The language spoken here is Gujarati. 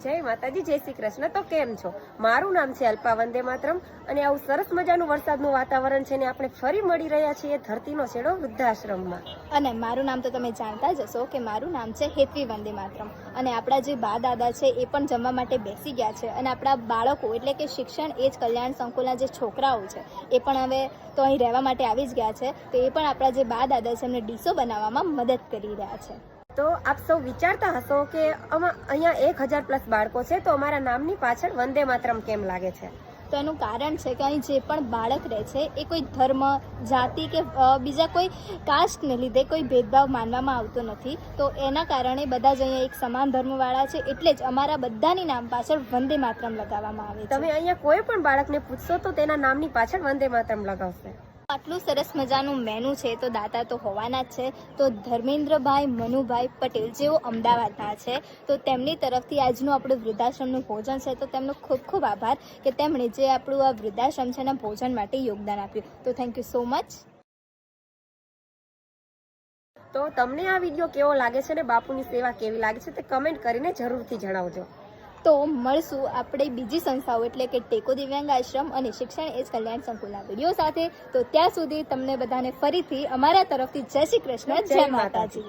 જય માતાજી, જય શ્રી કૃષ્ણ. તો કેમ છો? મારું નામ છે અલ્પા વંદે માતરમ અને આવું સરસ મજાનું વરસાદનું વાતાવરણ છે ને આપણે ફરી મળી રહ્યા છીએ ધરતીનો છેડો વૃદ્ધાશ્રમમાં. અને મારું નામ તો તમે જાણતા જ હશો કે મારું નામ છે હેતવી વંદે માતરમ. અને આપણા જે બા દાદા છે એ પણ જમવા માટે બેસી ગયા છે અને આપણા બાળકો એટલે કે શિક્ષણ એ જ કલ્યાણ સંકુલના જે છોકરાઓ છે એ પણ હવે તો અહીં રહેવા માટે આવી જ ગયા છે. તો એ પણ આપણા જે બા દાદા છે એમને ડીશો બનાવવામાં મદદ કરી રહ્યા છે. તો આપ સૌ વિચારતા હશો કે અહીંયા 1000+ બાળકો છે તો અમારા નામની પાછળ વંદે માતરમ કેમ લાગે છે? તો એનું કારણ છે કે અહીં જે પણ બાળક રહે છે એ કોઈ ધર્મ, જાતિ કે બીજા કોઈ કાસ્ટને લીધે કોઈ ભેદભાવ માનવામાં આવતો નથી. તો એના કારણે બધા જ અહીંયા એક સમાન ધર્મવાળા છે, એટલે જ અમારા બધાની નામ પાછળ વંદે માતરમ લગાવવામાં આવે છે. તમે અહીંયા કોઈ પણ બાળકને પૂછશો તો તેના નામની પાછળ વંદે માતરમ લગાવશે. આટલું સરસ મજાનું મેનુ છે તો દાતા તો હોવાના જ છે. તો ધર્મેન્દ્રભાઈ મનુભાઈ પટેલ જેઓ અમદાવાદના છે, તો તેમની તરફથી આજનું આપણું વૃદ્ધાશ્રમનું ભોજન છે. તો તેમનો ખૂબ ખૂબ આભાર કે તેમણે જે આપણું આ વૃદ્ધાશ્રમ છે એના ભોજન માટે યોગદાન આપ્યું. તો થેન્ક યુ સો મચ. તો તમને આ વિડીયો કેવો લાગે છે ને બાપુની સેવા કેવી લાગે છે તે કમેન્ટ કરીને જરૂરથી જણાવજો. તો મળશું આપણે બીજી સંસ્થાઓ એટલે કે ટેકો દિવ્યાંગ આશ્રમ અને શિક્ષણ એ જ કલ્યાણ સંકુલના વિડીયો સાથે. તો ત્યાં સુધી તમને બધાને ફરીથી અમારા તરફથી જય શ્રી કૃષ્ણ, જય માતાજી.